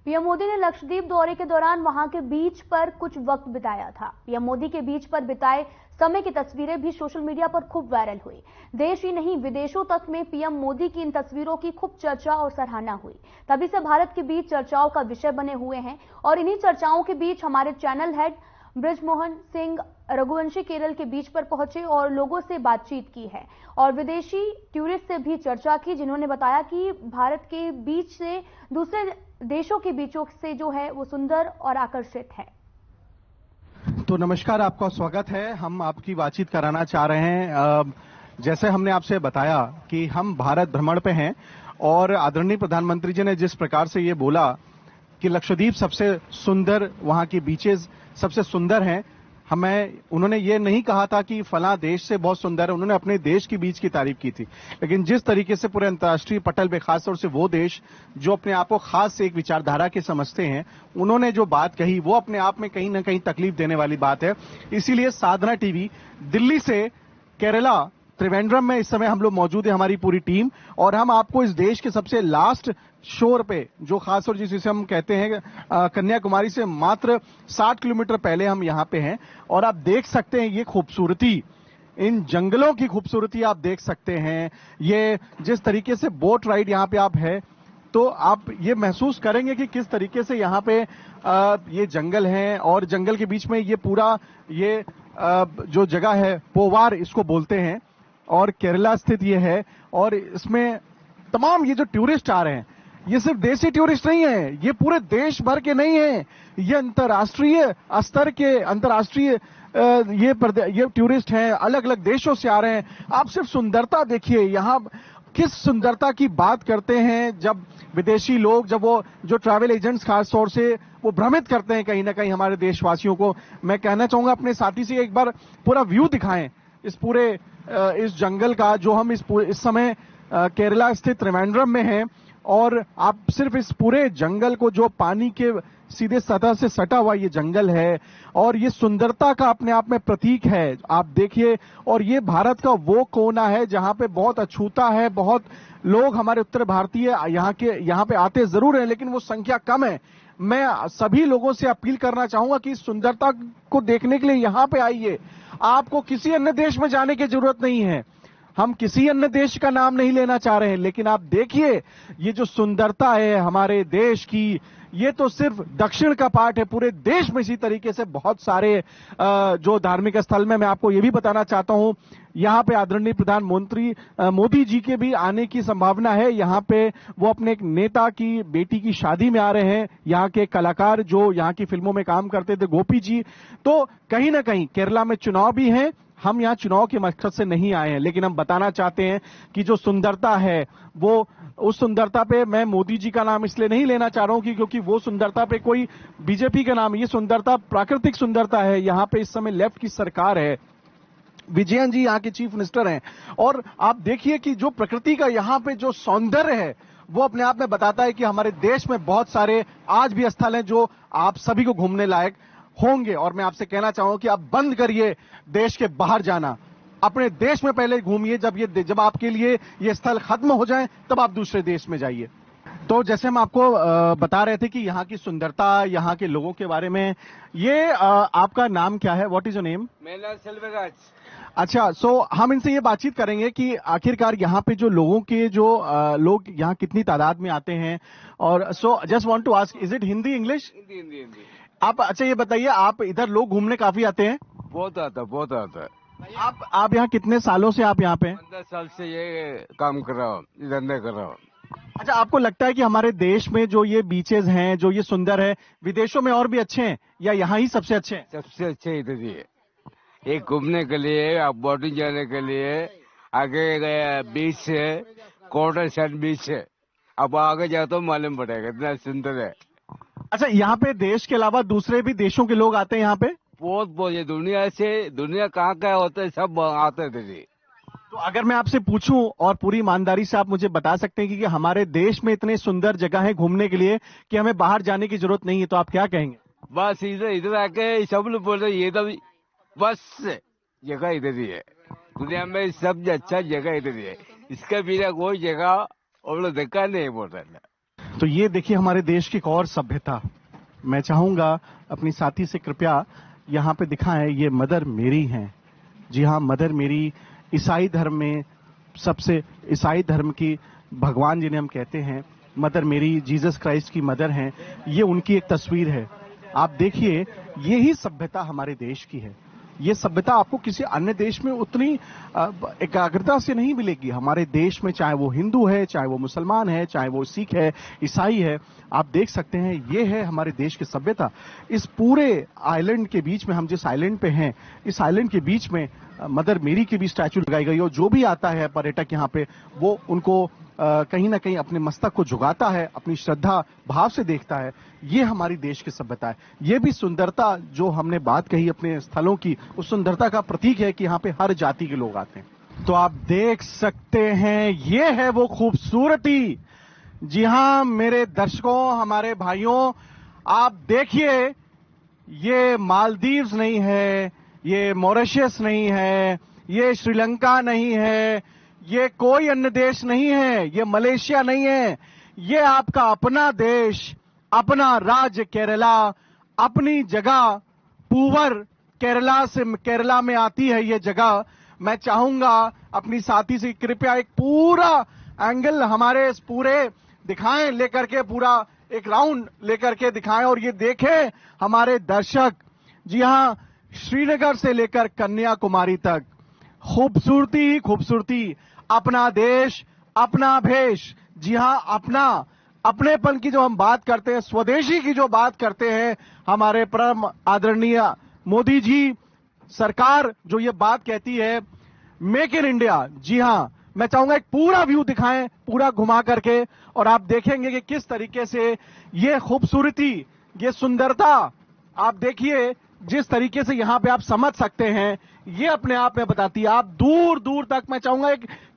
PM Modi ने लक्षद्वीप दौरे के दौरान वहां के बीच पर कुछ वक्त बिताया था। पीएम मोदी के बीच पर बिताए समय की तस्वीरें भी सोशल मीडिया पर खूब वायरल हुई। देश ही नहीं विदेशों तक में पीएम मोदी की इन तस्वीरों की खूब चर्चा और सराहना हुई। तभी से भारत के बीच चर्चाओं का विषय बने हुए हैं और इन्हीं चर्चाओं के बीच हमारे चैनल हेड ब्रिजमोहन सिंह रघुवंशी केरल के बीच पर पहुंचे और लोगों से बातचीत की है और विदेशी टूरिस्ट से भी चर्चा की, जिन्होंने बताया कि भारत के बीच से दूसरे देशों के बीचों से जो है वो सुंदर और आकर्षित है। तो नमस्कार, आपका स्वागत है। हम आपकी बातचीत कराना चाह रहे हैं। जैसे हमने आपसे बताया कि हम भारत भ्रमण पे हैं और आदरणीय प्रधानमंत्री जी ने जिस प्रकार से ये बोला कि लक्षद्वीप सबसे सुंदर, वहां की बीचेस सबसे सुंदर हैं, उन्होंने ये नहीं कहा था कि फला देश से बहुत सुंदर है, उन्होंने अपने देश की बीच की तारीफ की थी। लेकिन जिस तरीके से पूरे अंतर्राष्ट्रीय पटल पे, खासतौर से वो देश जो अपने आप को खास से एक विचारधारा के समझते हैं, उन्होंने जो बात कही वो अपने आप में कहीं ना कहीं तकलीफ देने वाली बात है। इसीलिए साधना टीवी दिल्ली से केरला त्रिवेंद्रम में इस समय हम लोग मौजूद है, हमारी पूरी टीम, और हम आपको इस देश के सबसे लास्ट शोर पे, जो खासतौर जिसे हम कहते हैं कन्याकुमारी से मात्र 60 किलोमीटर पहले हम यहाँ पे हैं। और आप देख सकते हैं ये खूबसूरती, इन जंगलों की खूबसूरती आप देख सकते हैं। ये जिस तरीके से बोट राइड यहाँ पे आप है, तो आप ये महसूस करेंगे कि किस तरीके से यहाँ पे ये जंगल है और जंगल के बीच में ये पूरा ये जो जगह है पोवार इसको बोलते हैं और केरला स्थित ये है। और इसमें तमाम ये जो टूरिस्ट आ रहे हैं, ये सिर्फ देसी टूरिस्ट नहीं है, ये पूरे देश भर के नहीं है, ये अंतर्राष्ट्रीय स्तर के अंतर्राष्ट्रीय ये टूरिस्ट हैं, अलग अलग देशों से आ रहे हैं। आप सिर्फ सुंदरता देखिए, यहाँ किस सुंदरता की बात करते हैं जब विदेशी लोग, जब वो जो ट्रैवल एजेंट्स खास तौर से वो भ्रमित करते हैं कहीं ना कहीं हमारे देशवासियों को। मैं कहना चाहूंगा अपने साथी से एक बार पूरा व्यू दिखाएं इस पूरे इस जंगल का, जो हम इस समय केरला स्थित त्रिवेंद्रम में हैं। और आप सिर्फ इस पूरे जंगल को, जो पानी के सीधे सतह से सटा हुआ ये जंगल है और ये सुंदरता का अपने आप में प्रतीक है, आप देखिए। और ये भारत का वो कोना है जहां पे बहुत अछूता है, बहुत लोग हमारे उत्तर भारतीय यहाँ पे आते जरूर हैं, लेकिन वो संख्या कम है। मैं सभी लोगों से अपील करना चाहूंगा कि इस सुंदरता को देखने के लिए यहाँ पे आइए। आपको किसी अन्य देश में जाने की जरूरत नहीं है, हम किसी अन्य देश का नाम नहीं लेना चाह रहे हैं, लेकिन आप देखिए ये जो सुंदरता है हमारे देश की, ये तो सिर्फ दक्षिण का पार्ट है। पूरे देश में इसी तरीके से बहुत सारे जो धार्मिक स्थल में, मैं आपको ये भी बताना चाहता हूं, यहाँ पे आदरणीय प्रधानमंत्री मोदी जी के भी आने की संभावना है। यहाँ पे वो अपने एक नेता की बेटी की शादी में आ रहे हैं, यहाँ के कलाकार जो यहाँ की फिल्मों में काम करते थे, गोपी जी। तो कहीं ना कहीं केरला में चुनाव भी है, हम यहाँ चुनाव के मकसद से नहीं आए हैं, लेकिन हम बताना चाहते हैं कि जो सुंदरता है वो, उस सुंदरता पे मैं मोदी जी का नाम इसलिए नहीं लेना चाह रहा हूं कि क्योंकि वो सुंदरता पे कोई बीजेपी का नाम, ये सुंदरता प्राकृतिक सुंदरता है। यहाँ पे इस समय लेफ्ट की सरकार है, विजयन जी यहाँ के चीफ मिनिस्टर हैं, और आप देखिए कि जो प्रकृति का यहाँ पे जो सौंदर्य है वो अपने आप में बताता है कि हमारे देश में बहुत सारे आज भी स्थल हैं जो आप सभी को घूमने लायक होंगे। और मैं आपसे कहना चाहूंगा कि आप बंद करिए देश के बाहर जाना, अपने देश में पहले घूमिए। जब आपके लिए ये स्थल खत्म हो जाए तब आप दूसरे देश में जाइए। तो जैसे हम आपको बता रहे थे कि यहाँ की सुंदरता, यहाँ के लोगों के बारे में, ये आपका नाम क्या है? What is your name? मेरा नाम सेल्वराज। अच्छा, सो हम इनसे ये बातचीत करेंगे कि आखिरकार यहाँ पे जो लोगों के जो लोग यहाँ कितनी तादाद में आते हैं। और so just want to ask, is it Hindi, English? Hindi. आप अच्छा ये बताइए, आप इधर लोग घूमने काफी आते हैं? बहुत आता है। आप यहाँ कितने सालों से आप यहाँ पे हैं? 15 साल से ये काम कर रहा हूँ, धंधा कर रहा हूँ। अच्छा, आपको लगता है कि हमारे देश में जो ये बीचेस हैं, जो ये सुंदर है, विदेशों में और भी अच्छे हैं या यहाँ ही सबसे अच्छे हैं? सबसे अच्छे इधर ही है। एक घूमने के लिए, आप बोटिंग जाने के लिए, आगे बीच है, कोटर सैंड बीच है, अब आगे जाओ तो मालूम पड़ेगा, इतना सुंदर है। अच्छा, यहाँ पे देश के अलावा दूसरे भी देशों के लोग आते हैं यहाँ पे? बहुत ये दुनिया कहाँ होते हैं, सब आते थे। तो अगर मैं आपसे पूछूं और पूरी ईमानदारी से आप मुझे बता सकते हैं कि हमारे देश में इतने सुंदर जगह है घूमने के लिए कि हमें बाहर जाने की जरूरत नहीं है, तो आप क्या कहेंगे? बस इधर आके सब लोग बोल रहे ये तो बस जगह इधर ही है, दुनिया में सबसे अच्छा जगह इधर ही है, इसका बिना कोई जगह और लोग देखा नहीं बोल रहे। तो ये देखिए हमारे देश की एक और सभ्यता। मैं चाहूंगा अपनी साथी से कृपया यहाँ पे दिखाएं, ये मदर मेरी हैं। जी हाँ, मदर मेरी ईसाई धर्म में सबसे, ईसाई धर्म की भगवान जिन्हें हम कहते हैं, मदर मेरी जीसस क्राइस्ट की मदर हैं। ये उनकी एक तस्वीर है। आप देखिए, यही सभ्यता हमारे देश की है। ये सभ्यता आपको किसी अन्य देश में उतनी एकाग्रता से नहीं मिलेगी। हमारे देश में चाहे वो हिंदू है, चाहे वो मुसलमान है, चाहे वो सिख है, ईसाई है, आप देख सकते हैं ये है हमारे देश की सभ्यता। इस पूरे आइलैंड के बीच में, हम जिस आइलैंड पे हैं, इस आइलैंड के बीच में मदर मेरी की भी स्टैचू लगाई गई और जो भी आता है पर्यटक यहाँ पे, वो उनको कहीं ना कहीं अपने मस्तक को झुकाता है, अपनी श्रद्धा भाव से देखता है। ये हमारी देश की सभ्यता है। ये भी सुंदरता जो हमने बात कही अपने स्थलों की, उस सुंदरता का प्रतीक है कि यहाँ पे हर जाति के लोग आते हैं। तो आप देख सकते हैं, ये है वो खूबसूरती। जी हाँ मेरे दर्शकों, हमारे भाइयों, आप देखिए, ये मालदीव्स नहीं है, ये मॉरिशस नहीं है, ये श्रीलंका नहीं है, ये कोई अन्य देश नहीं है, ये मलेशिया नहीं है, ये आपका अपना देश, अपना राज्य केरला, अपनी जगह पूवर केरला में आती है ये जगह। मैं चाहूंगा अपनी साथी से कृपया एक पूरा एंगल हमारे इस पूरे दिखाएं, लेकर के पूरा एक राउंड लेकर के दिखाएं और ये देखें हमारे दर्शक। जी हां, श्रीनगर से लेकर कन्याकुमारी तक खूबसूरती ही खूबसूरती, अपना देश, अपना भेष। जी हां, अपनेपन की जो हम बात करते हैं, स्वदेशी की जो बात करते हैं, हमारे परम आदरणीय मोदी जी सरकार जो ये बात कहती है, मेक इन इंडिया। जी हां, मैं चाहूंगा एक पूरा व्यू दिखाएं, पूरा घुमा करके, और आप देखेंगे कि किस तरीके से ये खूबसूरती, ये सुंदरता, आप देखिए जिस तरीके से यहां पे आप समझ सकते हैं, ये अपने आप में बताती है। आप दूर दूर तक, मैं चाहूंगा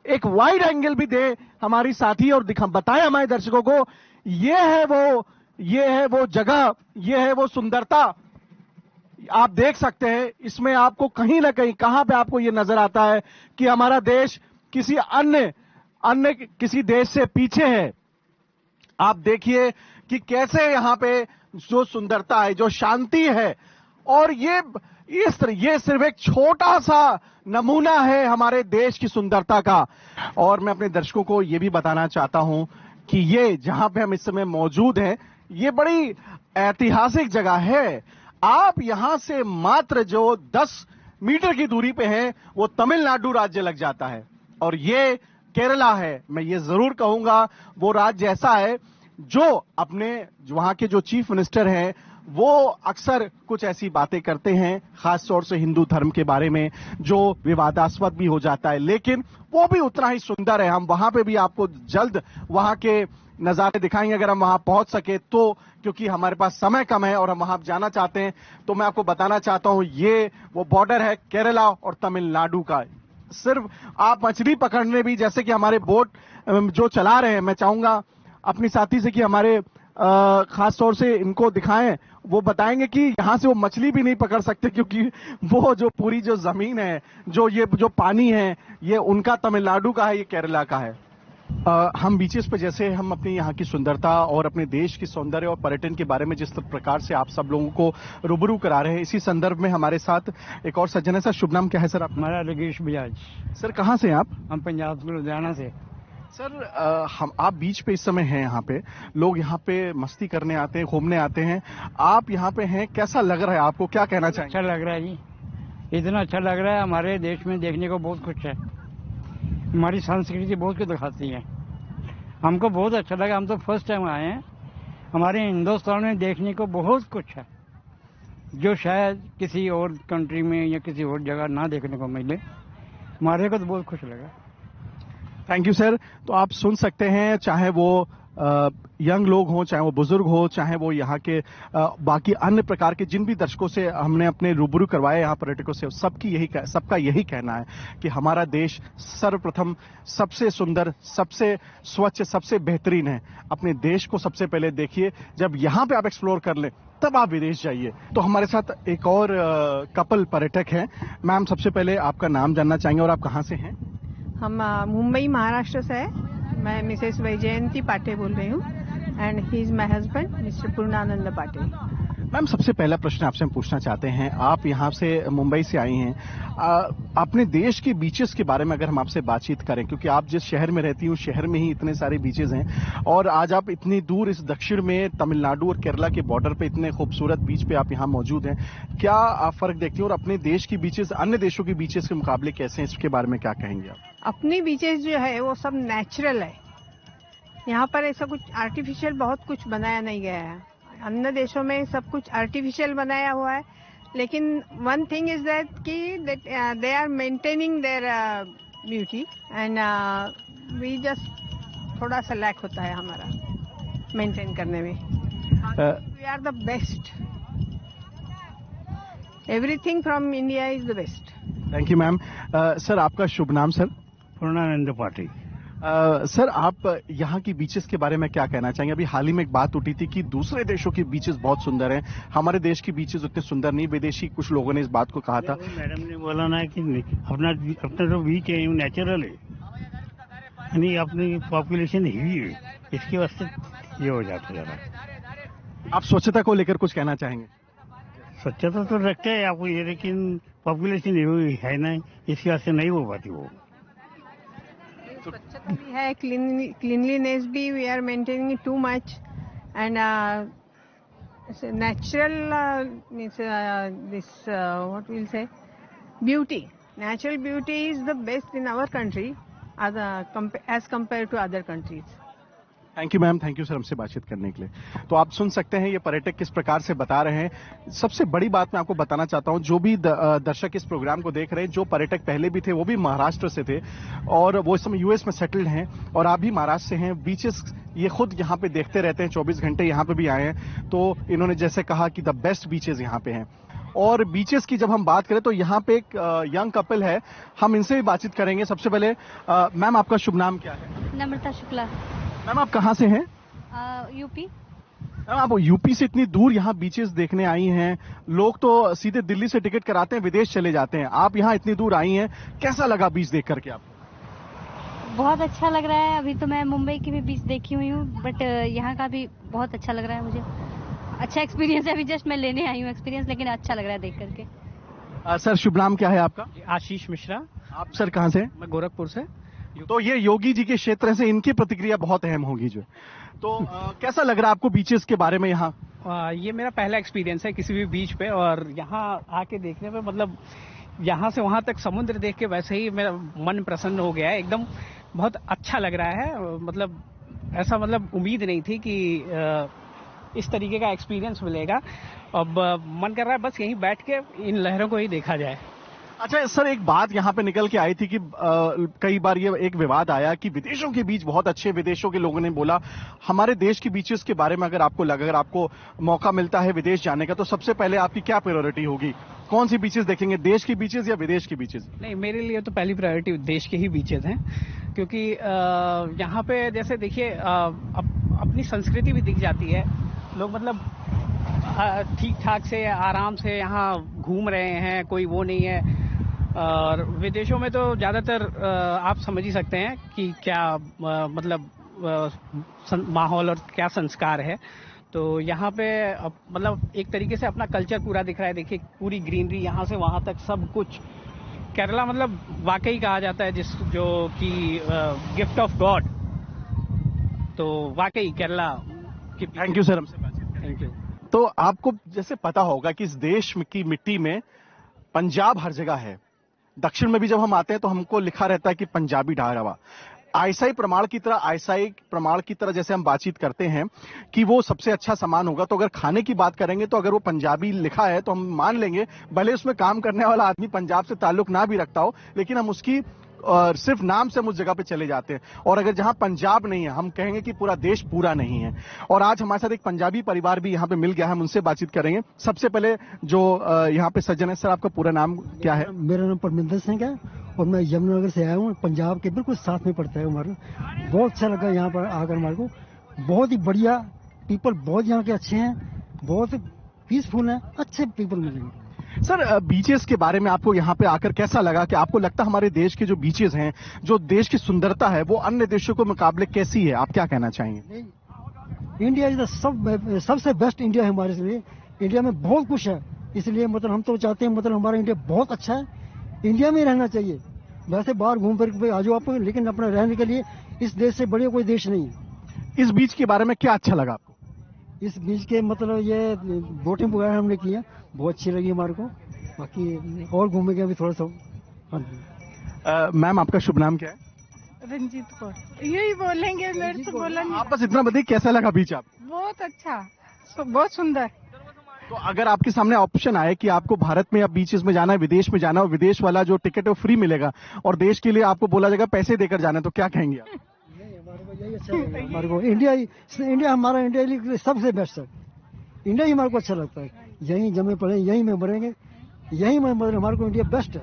एक वाइड एंगल भी दे हमारी साथी और बताएं हमारे दर्शकों को, ये है वो जगह, ये है वो सुंदरता। आप देख सकते हैं, इसमें आपको कहीं ना कहीं, कहां पे आपको ये नजर आता है कि हमारा देश किसी अन्य किसी देश से पीछे है। आप देखिए कि कैसे यहां पे जो सुंदरता है, जो शांति है, और ये सिर्फ एक छोटा सा नमूना है हमारे देश की सुंदरता का। और मैं अपने दर्शकों को यह भी बताना चाहता हूं कि ये जहां पे हम इस समय मौजूद हैं, ये बड़ी ऐतिहासिक जगह है। आप यहां से मात्र जो 10 मीटर की दूरी पे हैं, वो तमिलनाडु राज्य लग जाता है, और ये केरला है। मैं ये जरूर कहूंगा, वो राज्य ऐसा है जो अपने वहां के जो चीफ मिनिस्टर हैं, वो अक्सर कुछ ऐसी बातें करते हैं, खास तौर से हिंदू धर्म के बारे में, जो विवादास्पद भी हो जाता है, लेकिन वो भी उतना ही सुंदर है। हम वहां पे भी आपको जल्द वहां के नजारे दिखाएंगे, अगर हम वहां पहुंच सके तो, क्योंकि हमारे पास समय कम है और हम वहां जाना चाहते हैं। तो मैं आपको बताना चाहता हूं, ये वो बॉर्डर है केरला और तमिलनाडु का। सिर्फ आप मछली पकड़ने भी, जैसे कि हमारे बोट जो चला रहे हैं, मैं चाहूंगा अपनी साथी से कि हमारे खास तौर से इनको दिखाएं, वो बताएंगे कि यहां से वो मछली भी नहीं पकड़ सकते, क्योंकि वो जो पूरी जो जमीन है, जो पानी है, ये उनका तमिलनाडु का है, ये केरला का है। हम बीचेस पे, जैसे हम अपनी यहाँ की सुंदरता और अपने देश की सौंदर्य और पर्यटन के बारे में जिस प्रकार से आप सब लोगों को रूबरू करा रहे हैं, इसी संदर्भ में हमारे साथ एक और सज्जन है। सर, शुभ नाम क्या है सर? हमारा रगेश बजाज। सर, कहाँ से हैं आप? हम पंजाब के लुधियाना से। सर, आप बीच पे इस समय हैं, यहाँ पे लोग यहाँ पे मस्ती करने आते हैं, घूमने आते हैं, आप यहाँ पे हैं, कैसा लग रहा है आपको, क्या कहना चाहेंगे? अच्छा लग रहा है जी, इतना अच्छा लग रहा है। हमारे देश में देखने को बहुत कुछ है, हमारी संस्कृति बहुत कुछ दिखाती है, हमको बहुत अच्छा लगा। हम तो फर्स्ट टाइम आए हैं, हमारे हिंदुस्तान में देखने को बहुत कुछ है जो शायद किसी और कंट्री में या किसी और जगह ना देखने को मिले। हमारे को तो बहुत खुश लगा। Thank you sir. तो आप सुन सकते हैं, चाहे वो यंग लोग हों, चाहे वो बुजुर्ग हो, चाहे वो यहाँ के बाकी अन्य प्रकार के जिन भी दर्शकों से हमने अपने रूबरू करवाए यहाँ पर्यटकों से, सबका यही कहना है कि हमारा देश सर्वप्रथम सबसे सुंदर, सबसे स्वच्छ, सबसे बेहतरीन है। अपने देश को सबसे पहले देखिए, जब यहाँ पे आप एक्सप्लोर कर लें तब आप विदेश जाइए। तो हमारे साथ एक और कपल पर्यटक हैं। मैम, सबसे पहले आपका नाम जानना चाहेंगे और आप कहाँ से हैं? हम मुंबई महाराष्ट्र से है। मैं मिसेस वैजयंती पाटे बोल रही हूँ। and he is my husband, Mr. Purnananda Patil. Ma'am, सबसे पहला प्रश्न आपसे हम पूछना चाहते हैं, आप यहाँ से मुंबई से आई हैं, अपने देश के बीचेस के बारे में अगर हम आपसे बातचीत करें, क्योंकि आप जिस शहर में रहती हैं उस शहर में ही इतने सारे बीचेस हैं और आज आप इतनी दूर इस दक्षिण में तमिलनाडु और केरला के बॉर्डर पे इतने खूबसूरत बीच पे आप यहाँ मौजूद हैं, क्या आप फर्क देखती हैं और अपने देश की बीचेस अन्य देशों के बीचेस के मुकाबले कैसे हैं, इसके बारे में क्या कहेंगे आप? अपनी बीचेस जो है वो सब नेचुरल है, यहाँ पर ऐसा कुछ आर्टिफिशियल बहुत कुछ बनाया नहीं गया है। अन्य देशों में सब कुछ आर्टिफिशियल बनाया हुआ है, लेकिन वन थिंग इज दैट कि they are maintaining their beauty and we just थोड़ा सा लैक होता है हमारा मेंटेन करने में। We are the best, everything from India is the best. Thank you ma'am. Sir, आपका शुभ नाम सर? पूर्णानंद पाटिल। सर, आप यहाँ की बीचेस के बारे में क्या कहना चाहेंगे? अभी हाल ही में एक बात उठी थी कि दूसरे देशों की बीचेस बहुत सुंदर हैं, हमारे देश की बीचेस उतने सुंदर नहीं, विदेशी कुछ लोगों ने इस बात को कहा था। मैडम ने बोला ना कि अपना जो बीच है नेचुरल है, यानी अपनी पॉपुलेशन ही है, इसके वास्ते ये हो जाता है। आप स्वच्छता को लेकर कुछ कहना चाहेंगे? स्वच्छता तो रखते हैं आपको ये, लेकिन पॉपुलेशन है ना, इसके वास्ते नहीं हो पाती वो। स्वच्छता भी है, क्लीनलीनेस भी we are maintaining too much and natural means this what will say beauty, natural beauty is the best in our country as compared to other countries. Thank you ma'am, thank you sir हमसे बातचीत करने के लिए। तो आप सुन सकते हैं ये पर्यटक किस प्रकार से बता रहे हैं। सबसे बड़ी बात मैं आपको बताना चाहता हूं, जो भी दर्शक इस प्रोग्राम को देख रहे हैं, जो पर्यटक पहले भी थे वो भी महाराष्ट्र से थे और वो इस समय यूएस में सेटल्ड हैं और आप भी महाराष्ट्र से हैं। बीचेस ये खुद यहाँ पे देखते रहते हैं, 24 घंटे यहाँ पे भी आए हैं, तो इन्होंने जैसे कहा कि द बेस्ट बीचेस यहाँ पे हैं। और बीचेस की जब हम बात करें तो यहाँ पे एक यंग कपल है, हम इनसे भी बातचीत करेंगे। सबसे पहले मैम, आपका शुभ नाम क्या है? नम्रता शुक्ला। मैम, आप कहाँ से हैं? यूपी। मैम, आप यूपी से इतनी दूर यहाँ बीचेस देखने आई हैं, लोग तो सीधे दिल्ली से टिकट कराते हैं, विदेश चले जाते हैं, आप यहाँ इतनी दूर आई हैं, कैसा लगा बीच देख करके आपको? बहुत अच्छा लग रहा है। अभी तो मैं मुंबई की भी बीच देखी हुई हूँ, बट यहाँ का भी बहुत अच्छा लग रहा है मुझे। अच्छा एक्सपीरियंस है, अभी जस्ट मैं लेने आई हूँ एक्सपीरियंस, लेकिन अच्छा लग रहा है देख करके। सर, शुभ नाम क्या है आपका? आशीष मिश्रा। आप सर कहाँ से? मैं गोरखपुर से। तो ये योगी जी के क्षेत्र से इनकी प्रतिक्रिया बहुत अहम होगी जो, तो कैसा लग रहा है आपको बीचेस के बारे में यहाँ? ये मेरा पहला एक्सपीरियंस है किसी भी बीच पे, और यहाँ आके देखने पे मतलब यहाँ से वहाँ तक समुद्र देख के वैसे ही मेरा मन प्रसन्न हो गया है एकदम। बहुत अच्छा लग रहा है, मतलब ऐसा मतलब उम्मीद नहीं थी कि इस तरीके का एक्सपीरियंस मिलेगा। अब मन कर रहा है बस यहीं बैठ के इन लहरों को ही देखा जाए। अच्छा सर, एक बात यहाँ पे निकल के आई थी कि कई बार ये एक विवाद आया कि विदेशों के बीच बहुत अच्छे, विदेशों के लोगों ने बोला हमारे देश की बीचेस के बारे में अगर आपको लगा, अगर आपको मौका मिलता है विदेश जाने का, तो सबसे पहले आपकी क्या प्रायोरिटी होगी? कौन सी बीचेस देखेंगे, देश की बीचेस या विदेश की बीचेस? नहीं, मेरे लिए तो पहली प्रायोरिटी देश के ही बीचेस हैं, क्योंकि यहाँ पे जैसे देखिए अपनी संस्कृति भी दिख जाती है। लोग मतलब ठीक ठाक से आराम से यहाँ घूम रहे हैं, कोई वो नहीं है। और विदेशों में तो ज्यादातर आप समझ ही सकते हैं कि क्या मतलब माहौल और क्या संस्कार है। तो यहाँ पे मतलब एक तरीके से अपना कल्चर पूरा दिख रहा है। देखिए पूरी ग्रीनरी यहाँ से वहाँ तक सब कुछ। केरला मतलब वाकई कहा जाता है जो कि गिफ्ट ऑफ गॉड। तो वाकई केरला की। थैंक यू सर, हमसे बातचीत। Thank you. तो आपको जैसे पता होगा कि इस देश की मिट्टी में पंजाब हर जगह है। दक्षिण में भी जब हम आते हैं तो हमको लिखा रहता है कि पंजाबी ढाबा। आईएसआई प्रमाण की तरह जैसे हम बातचीत करते हैं कि वो सबसे अच्छा सामान होगा, तो अगर खाने की बात करेंगे तो अगर वो पंजाबी लिखा है तो हम मान लेंगे, भले उसमें काम करने वाला आदमी पंजाब से ताल्लुक ना भी रखता हो, लेकिन हम उसकी सिर्फ नाम से हम उस जगह पे चले जाते हैं। और अगर जहां पंजाब नहीं है, हम कहेंगे कि पूरा देश पूरा नहीं है। और आज हमारे साथ एक पंजाबी परिवार भी यहाँ पे मिल गया है, हम उनसे बातचीत करेंगे। सबसे पहले जो यहाँ पे सज्जन है, सर आपका पूरा नाम क्या है? मेरा नाम परमिंदर सिंह है और मैं यमुनानगर से आया हूँ, पंजाब के बिल्कुल साथ में पड़ता है हमारे। बहुत अच्छा लगा यहाँ पर आकर हमारे को, बहुत ही बढ़िया पीपल, बहुत यहाँ के अच्छे हैं, बहुत पीसफुल है, अच्छे पीपल मिलेंगे। सर, बीचेस के बारे में आपको यहाँ पे आकर कैसा लगा? कि आपको लगता है हमारे देश के जो बीचेस हैं, जो देश की सुंदरता है, वो अन्य देशों के मुकाबले कैसी है? आप क्या कहना चाहेंगे? इंडिया इज द सबसे बेस्ट इंडिया है हमारे लिए। इंडिया में बहुत कुछ है, इसलिए मतलब हम तो चाहते हैं मतलब हमारा इंडिया बहुत अच्छा है, इंडिया में रहना चाहिए। वैसे बाहर घूम फिर आ जाओ आप, लेकिन अपना रहने के लिए इस देश से बड़े कोई देश नहीं है। इस बीच के बारे में क्या अच्छा लगा आपको? इस बीच के मतलब ये बोटिंग वगैरह हमने की है, बहुत अच्छी लगी हमारे को। बाकी और घूमेंगे अभी थोड़ा सा। मैम आपका शुभ नाम क्या है? रंजीत कौर। यही बोलेंगे, मेरे से बोला नहीं। आप बस इतना बताइए कैसा लगा बीच आपको? बहुत अच्छा, बहुत सुंदर। तो अगर आपके सामने ऑप्शन आए कि आपको भारत में या बीचेस में जाना है, विदेश में जाना है, और विदेश वाला जो टिकट है वो फ्री मिलेगा और देश के लिए आपको बोला जाएगा पैसे देकर जाना है, तो क्या कहेंगे आप? यही अच्छा लगेगा हमारे को। इंडिया हमारा इंडिया सबसे बेस्ट है। इंडिया ही हमारे को अच्छा लगता है। यहीं जमे पड़े, यहीं में मरेंगे, यहीं में मरे, हमारे को इंडिया बेस्ट है।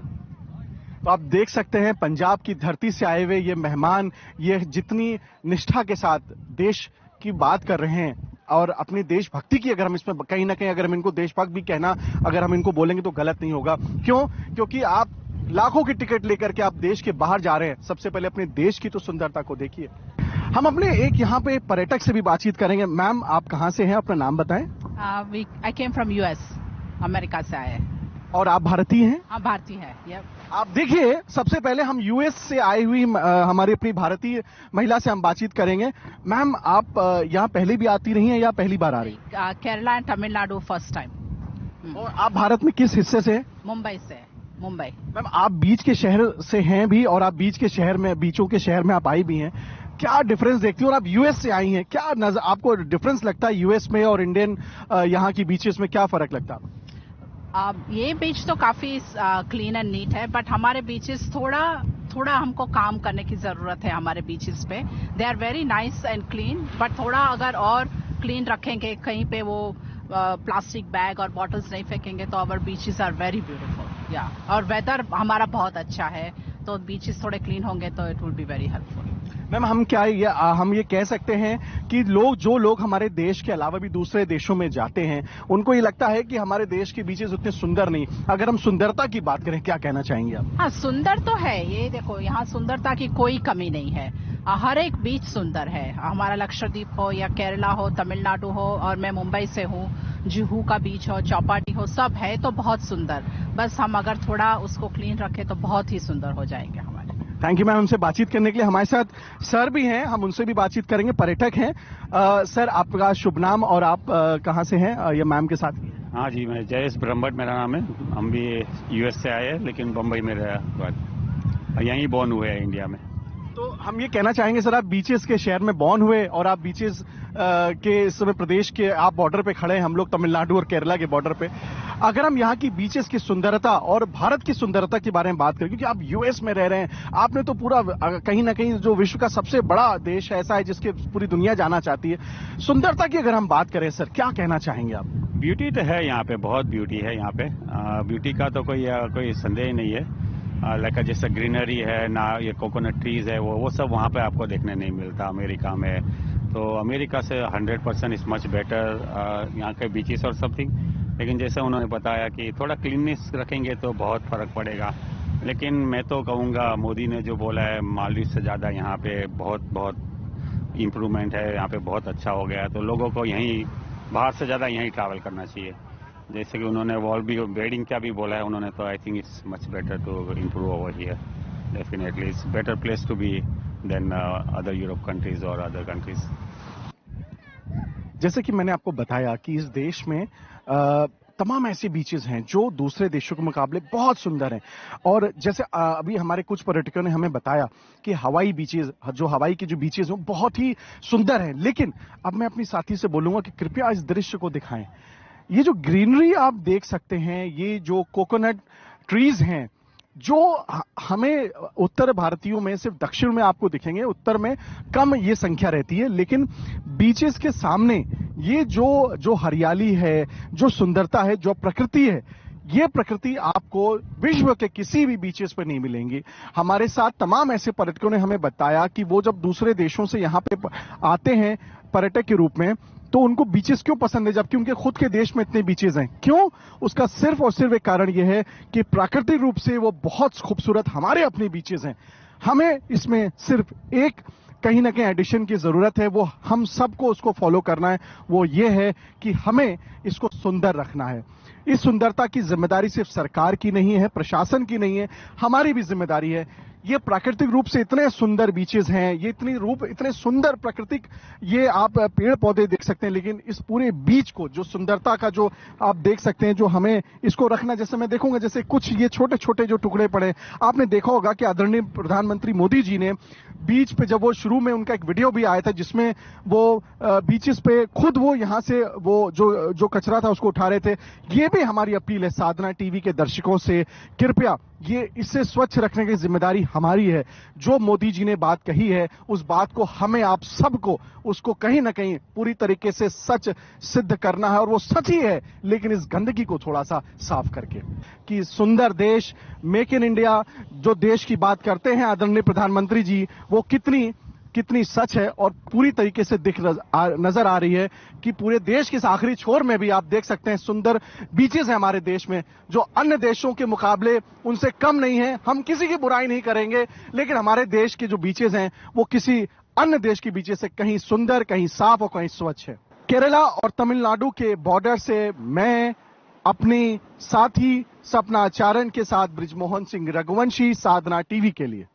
तो आप देख सकते हैं पंजाब की धरती से आए हुए ये मेहमान, ये जितनी निष्ठा के साथ देश की बात कर रहे हैं और अपनी देशभक्ति की, अगर हम इसमें कहीं ना कहीं अगर हम इनको देशभक्त भी कहना अगर हम इनको बोलेंगे तो गलत नहीं होगा। क्यों? क्योंकि आप लाखों की टिकट लेकर के आप देश के बाहर जा रहे हैं, सबसे पहले अपने देश की तो सुंदरता को देखिए। हम अपने एक यहाँ पे पर्यटक से भी बातचीत करेंगे। मैम आप कहाँ से हैं, अपना नाम बताएं। आई केम फ्रॉम यूएस, अमेरिका से आए। और आप भारतीय हैं? हाँ, भारतीय है। yep. आप देखिए, सबसे पहले हम यूएस से आई हुई हमारी अपनी भारतीय महिला से हम बातचीत करेंगे। मैम आप यहाँ पहले भी आती रही हैं या पहली बार आ रही हैं? Kerala and Tamil Nadu first time. और आप भारत में किस हिस्से से? मुंबई से। मुंबई। मैम आप बीच के शहर से हैं भी और आप बीच के शहर में, बीचों के शहर में आप आई भी हैं, क्या डिफरेंस देखती हैं? और आप यूएस से आई हैं, क्या आपको डिफरेंस लगता है यूएस में और इंडियन यहाँ की बीचेस में क्या फर्क लगता है? ये बीच तो काफी क्लीन एंड नीट है, बट हमारे बीचेस थोड़ा हमको काम करने की जरूरत है। हमारे बीचेस पे they are very nice and clean, but थोड़ा अगर और क्लीन रखेंगे, कहीं पे वो प्लास्टिक बैग और बॉटल्स नहीं फेंकेंगे, तो our beaches are very beautiful. या और वेदर हमारा बहुत अच्छा है, तो बीचेस थोड़े क्लीन होंगे तो it will be very helpful. Ma'am हम ये कह सकते हैं कि जो लोग हमारे देश के अलावा भी दूसरे देशों में जाते हैं, उनको ये लगता है कि हमारे देश के बीचेस उतने सुंदर नहीं। अगर हम सुंदरता की बात करें, क्या कहना चाहेंगे आप? हाँ, सुंदर तो है। ये देखो, यहाँ सुंदरता की कोई कमी नहीं है। हर एक बीच सुंदर है। हमारा लक्षद्वीप हो या केरला हो, तमिलनाडु हो, और मैं मुंबई से हूँ, जुहू का बीच हो, चौपाटी हो, सब है तो बहुत सुंदर। बस हम अगर थोड़ा उसको क्लीन रखें तो बहुत ही सुंदर हो जाएंगे हमारे। Thank you ma'am. हमसे बातचीत करने के लिए हमारे साथ सर भी हैं, हम उनसे भी बातचीत करेंगे, पर्यटक हैं। सर आपका शुभ नाम और आप कहाँ से हैं? ये मैम के साथ। हाँ जी, मैं जयेश ब्रह्मभट्ट मेरा नाम है। हम भी यूएस से आए हैं, लेकिन बम्बई में रहा, यहीं बॉर्न हुए हैं इंडिया में। तो हम ये कहना चाहेंगे सर, आप बीचेस के शहर में बॉर्न हुए और आप बीचेस के इस समय प्रदेश के आप बॉर्डर पे खड़े हैं, हम लोग तमिलनाडु और केरला के बॉर्डर पे। अगर हम यहाँ की बीचेस की सुंदरता और भारत की सुंदरता के बारे में बात करें, क्योंकि आप यूएस में रह रहे हैं, आपने तो पूरा कहीं ना कहीं जो विश्व का सबसे बड़ा देश ऐसा है जिसके पूरी दुनिया जाना चाहती है, सुंदरता की अगर हम बात करें सर, क्या कहना चाहेंगे आप? ब्यूटी तो है यहाँ पे, बहुत ब्यूटी है यहाँ पे। ब्यूटी का तो कोई संदेह नहीं है। लाइक जैसे ग्रीनरी है ना, ये कोकोनट ट्रीज है, वो सब वहाँ पे आपको देखने नहीं मिलता अमेरिका में। तो अमेरिका से 100% इज मच बेटर यहाँ के बीचेस और समथिंग। लेकिन जैसे उन्होंने बताया कि थोड़ा क्लीननेस रखेंगे तो बहुत फर्क पड़ेगा। लेकिन मैं तो कहूँगा मोदी ने जो बोला है, मालदीव से ज़्यादा यहाँ पे बहुत इम्प्रूवमेंट है, यहाँ पे बहुत अच्छा हो गया है। तो लोगों को यहीं बाहर से ज़्यादा यहीं ट्रैवल करना चाहिए। जैसे कि उन्होंने वॉल भी बेडिंग का भी बोला है उन्होंने, तो I think it's much better to improve over here. Definitely it's better place to be than other Europe countries और अदर कंट्रीज। जैसे कि मैंने आपको बताया कि इस देश में तमाम ऐसे बीचेस हैं जो दूसरे देशों के मुकाबले बहुत सुंदर हैं। और जैसे अभी हमारे कुछ पर्यटकों ने हमें बताया कि हवाई बीचेस, जो हवाई के जो बीचेस हैं, बहुत ही सुंदर हैं। लेकिन अब मैं अपनी साथी से बोलूंगा कि कृपया इस दृश्य को दिखाएं। ये जो ग्रीनरी आप देख सकते हैं, ये जो कोकोनट ट्रीज हैं, जो हमें उत्तर भारतीयों में सिर्फ दक्षिण में आपको दिखेंगे, उत्तर में कम ये संख्या रहती है। लेकिन बीचेस के सामने ये जो हरियाली है, जो सुंदरता है, जो प्रकृति है, ये प्रकृति आपको विश्व के किसी भी बीचेस पर नहीं मिलेंगी। हमारे साथ तमाम ऐसे पर्यटकों ने हमें बताया कि वो जब दूसरे देशों से यहाँ पे आते हैं पर्यटक के रूप में, तो उनको बीचेस क्यों पसंद है, जबकि उनके खुद के देश में इतने बीचेस हैं। क्यों? उसका सिर्फ और सिर्फ एक कारण यह है कि प्राकृतिक रूप से वो बहुत खूबसूरत हमारे अपने बीचेस हैं। हमें इसमें सिर्फ एक कहीं ना कहीं एडिशन की जरूरत है, वो हम सबको उसको फॉलो करना है। वो ये है कि हमें इसको सुंदर रखना है। इस सुंदरता की जिम्मेदारी सिर्फ सरकार की नहीं है, प्रशासन की नहीं है, हमारी भी जिम्मेदारी है। ये प्राकृतिक रूप से इतने सुंदर बीचेस हैं, ये इतने सुंदर प्राकृतिक, ये आप पेड़ पौधे देख सकते हैं, लेकिन इस पूरे बीच को जो सुंदरता का जो आप देख सकते हैं, जो हमें इसको रखना, जैसे मैं देखूंगा जैसे कुछ ये छोटे छोटे जो टुकड़े पड़े, आपने देखा होगा कि आदरणीय प्रधानमंत्री मोदी जी ने बीच पे जब वो शुरू में उनका एक वीडियो भी आया था जिसमें वो बीचेस पे खुद वो यहां से वो जो कचरा था उसको उठा रहे थे। ये भी हमारी अपील है साधना टीवी के दर्शकों से, कृपया ये इसे स्वच्छ रखने की जिम्मेदारी हमारी है। जो मोदी जी ने बात कही है उस बात को हमें आप सबको उसको कहीं ना कहीं पूरी तरीके से सच सिद्ध करना है, और वो सच ही है, लेकिन इस गंदगी को थोड़ा सा साफ करके। कि सुंदर देश, मेक इन इंडिया जो देश की बात करते हैं आदरणीय प्रधानमंत्री जी, वो कितनी सच है और पूरी तरीके से नजर आ रही है कि पूरे देश के इस आखिरी छोर में भी आप देख सकते हैं सुंदर बीचेस हैं हमारे देश में, जो अन्य देशों के मुकाबले उनसे कम नहीं है। हम किसी की बुराई नहीं करेंगे, लेकिन हमारे देश के जो बीचेस हैं वो किसी अन्य देश की बीचेस से कहीं सुंदर, कहीं साफ और कहीं स्वच्छ है। केरला और तमिलनाडु के बॉर्डर से मैं अपनी साथी सपना आचार्य के साथ ब्रिजमोहन सिंह रघुवंशी, साधना टीवी के लिए।